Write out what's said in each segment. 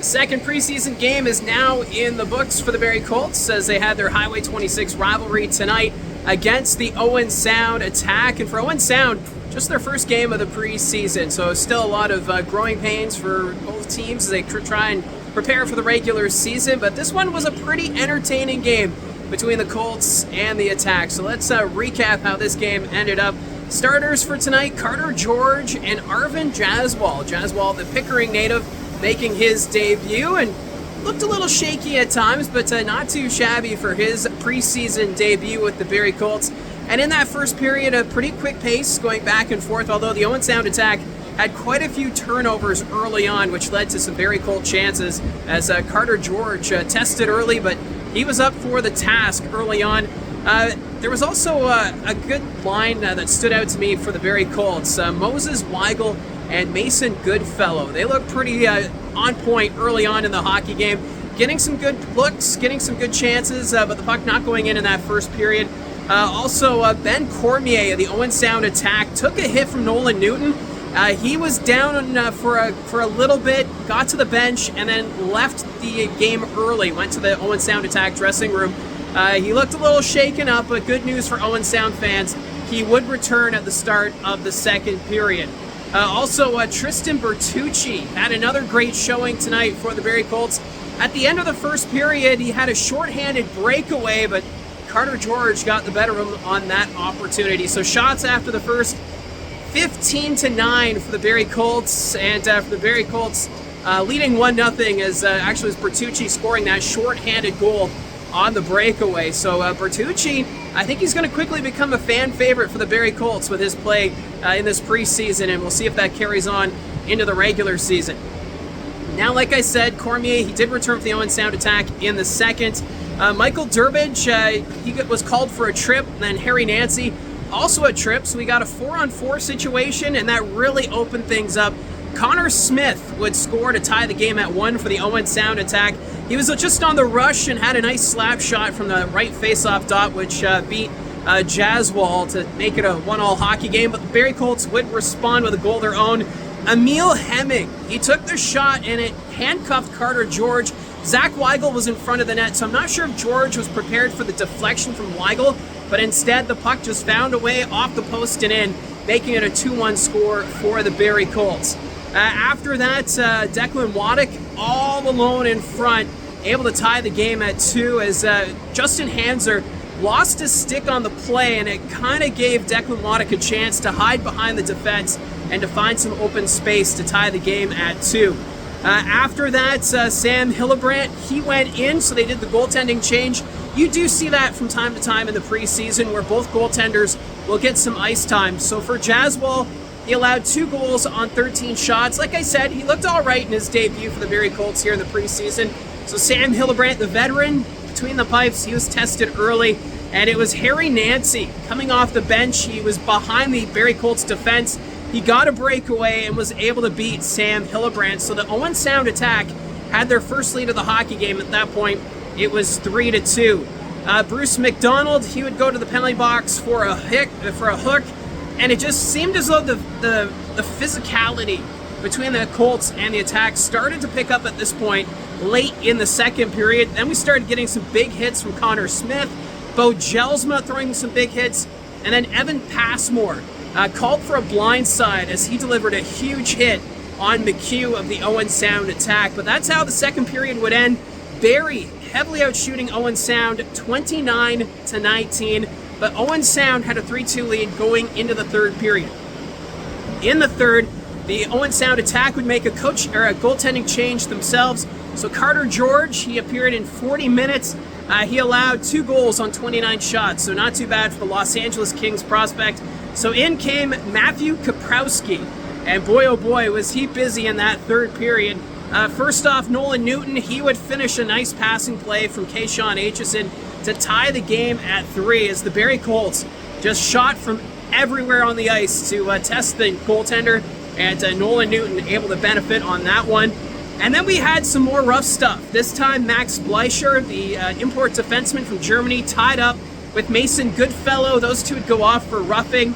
Second preseason game is now in the books for the Barrie Colts as they had their Highway 26 rivalry tonight against the Owen Sound Attack. And for Owen Sound, just their first game of the preseason, so still a lot of growing pains for both teams as they try and prepare for the regular season. But this one was a pretty entertaining game between the Colts and the Attack. So let's recap how this game ended up. Starters for tonight, Carter George and Arvin Jaswal. Jaswal, the Pickering native, making his debut and looked a little shaky at times, but not too shabby for his preseason debut with the Barrie Colts. And in that first period, a pretty quick pace going back and forth, although the Owen Sound Attack had quite a few turnovers early on, which led to some Barrie Colt chances as Carter George tested early, but he was up for the task early on. There was also a good line that stood out to me for the Barrie Colts. Moses Weigel and Mason Goodfellow. They look pretty on point early on in the hockey game, getting some good looks, getting some good chances, but the puck not going in that first period. Also, Ben Cormier of the Owen Sound Attack took a hit from Nolan Newton. He was down for a little bit, got to the bench, and then left the game early, went to the Owen Sound Attack dressing room. He looked a little shaken up, but good news for Owen Sound fans. He would return at the start of the second period. Also, Tristan Bertucci had another great showing tonight for the Barrie Colts. At the end of the first period, he had a shorthanded breakaway, but Carter George got the better of him on that opportunity. So shots after the first, 15-9 for the Barrie Colts, and for the Barrie Colts leading 1-0 as actually was Bertucci scoring that shorthanded goal on the breakaway. So Bertucci, I think he's going to quickly become a fan favorite for the Barrie Colts with his play in this preseason, and we'll see if that carries on into the regular season. Now, like I said, Cormier, he did return for the Owen Sound Attack in the second. Michael Durbridge, he was called for a trip, and then Harry Nancy, also a trip, so we got a 4-on-4 situation, and that really opened things up. Connor Smith would score to tie the game at 1 for the Owen Sound Attack. He was just on the rush and had a nice slap shot from the right face-off dot, which beat Jaswal to make it a 1-all hockey game, but the Barrie Colts would respond with a goal of their own. Emil Hemming, he took the shot and it handcuffed Carter George. Zach Weigel was in front of the net, so I'm not sure if George was prepared for the deflection from Weigel, but instead the puck just found a way off the post and in, making it a 2-1 score for the Barrie Colts. After that, Declan Waddick all alone in front, able to tie the game at 2 as Justin Hanser lost his stick on the play, and it kind of gave Declan Waddick a chance to hide behind the defense and to find some open space to tie the game at 2. After that, Sam Hillebrandt, he went in, so they did the goaltending change. You do see that from time to time in the preseason where both goaltenders will get some ice time. So for Jaswal, he allowed 2 goals on 13 shots. Like I said, he looked all right in his debut for the Barrie Colts here in the preseason. So Sam Hillebrandt, the veteran, between the pipes, he was tested early. And it was Harry Nancy coming off the bench. He was behind the Barrie Colts defense. He got a breakaway and was able to beat Sam Hillebrandt. So the Owen Sound Attack had their first lead of the hockey game. At that point, it was 3-2. Bruce McDonald, he would go to the penalty box for a hook, and it just seemed as though the physicality between the Colts and the Attack started to pick up at this point late in the second period. Then we started getting some big hits from Connor Smith, Bo Jelsma throwing some big hits, and then Evan Passmore called for a blindside as he delivered a huge hit on McHugh of the Owen Sound Attack. But that's how the second period would end. Barrie heavily outshooting Owen Sound 29-19, but Owen Sound had a 3-2 lead going into the third period. In the third, the Owen Sound Attack would make a goaltending change themselves. So Carter George, he appeared in 40 minutes. He allowed 2 goals on 29 shots, so not too bad for the Los Angeles Kings prospect. So in came Matthew Kaprowski, and boy oh boy was he busy in that third period. First off, Nolan Newton, he would finish a nice passing play from Kayshawn Aitchison to tie the game at 3 as the Barrie Colts just shot from everywhere on the ice to test the goaltender, and Nolan Newton able to benefit on that one. And then we had some more rough stuff. This time Max Bleicher, the import defenseman from Germany, tied up with Mason Goodfellow. Those two would go off for roughing.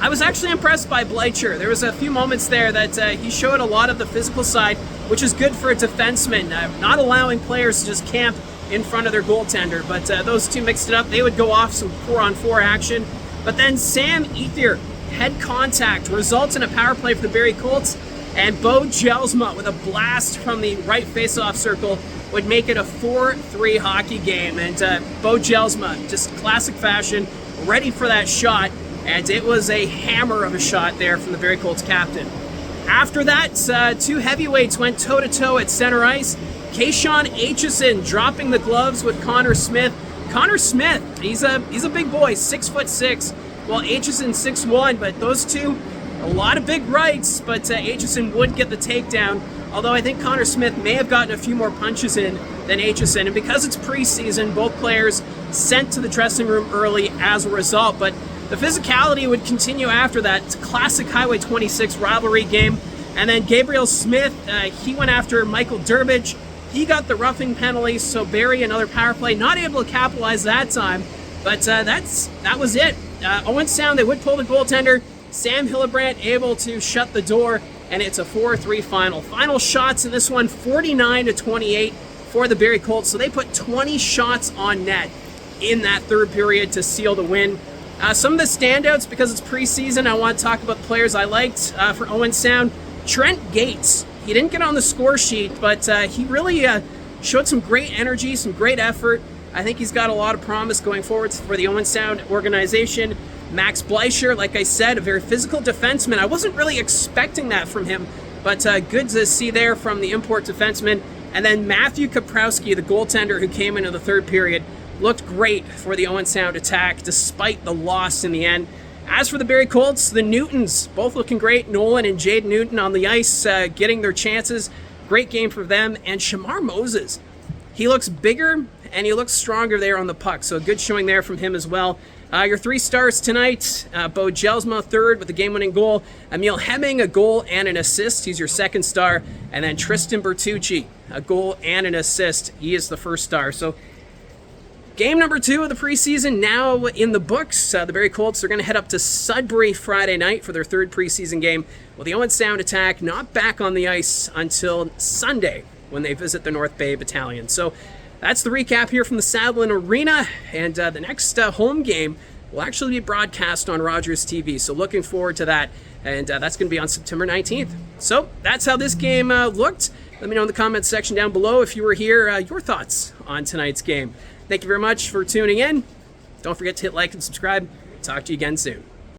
I was actually impressed by Bleicher. There was a few moments there that he showed a lot of the physical side, which is good for a defenseman, not allowing players to just camp in front of their goaltender. But those two mixed it up. They would go off some 4-on-4 action. But then Sam Ethier, head contact, results in a power play for the Barrie Colts. And Bo Jelsma, with a blast from the right face-off circle, would make it a 4-3 hockey game. And Bo Jelsma, just classic fashion, ready for that shot. And it was a hammer of a shot there from the Barrie Colts captain. After that, two heavyweights went toe-to-toe at center ice. Kayshawn Aitchison dropping the gloves with Connor Smith. Connor Smith, he's a big boy, 6'6", while Aitchison 6'1", but those two, a lot of big rights, but Aitchison would get the takedown, although I think Connor Smith may have gotten a few more punches in than Aitchison, and because it's preseason, both players sent to the dressing room early as a result, but the physicality would continue after that. It's a classic Highway 26 rivalry game, and then Gabriel Smith, he went after Michael Durbridge. He got the roughing penalty, so Barrie, another power play, not able to capitalize that time, but that was it. Owen Sound, they would pull the goaltender. Sam Hillebrandt able to shut the door, and it's a 4-3 final. Final shots in this one, 49-28 for the Barrie Colts, so they put 20 shots on net in that third period to seal the win. Some of the standouts, because it's preseason, I want to talk about the players I liked for Owen Sound. Trent Gates. He didn't get on the score sheet, but he really showed some great energy, some great effort. I think he's got a lot of promise going forward for the Owen Sound organization. Max Bleicher, like I said, a very physical defenseman. I wasn't really expecting that from him, but good to see there from the import defenseman. And then Matthew Kaprowski, the goaltender who came into the third period, looked great for the Owen Sound attack, despite the loss in the end. As for the Barrie Colts, the Newtons, both looking great. Nolan and Jade Newton on the ice, getting their chances. Great game for them. And Shamar Moses, he looks bigger and he looks stronger there on the puck. So a good showing there from him as well. Your 3 stars tonight, Bo Jelsma, third with the game-winning goal. Emil Hemming, a goal and an assist. He's your second star. And then Tristan Bertucci, a goal and an assist. He is the first star. So game number 2 of the preseason now in the books. The Barrie Colts are going to head up to Sudbury Friday night for their third preseason game. Well, the Owen Sound attack not back on the ice until Sunday when they visit the North Bay Battalion. So that's the recap here from the Sadlin Arena. And the next home game will actually be broadcast on Rogers TV. So looking forward to that. And that's going to be on September 19th. So that's how this game looked. Let me know in the comments section down below if you were here, your thoughts on tonight's game. Thank you very much for tuning in. Don't forget to hit like and subscribe. Talk to you again soon.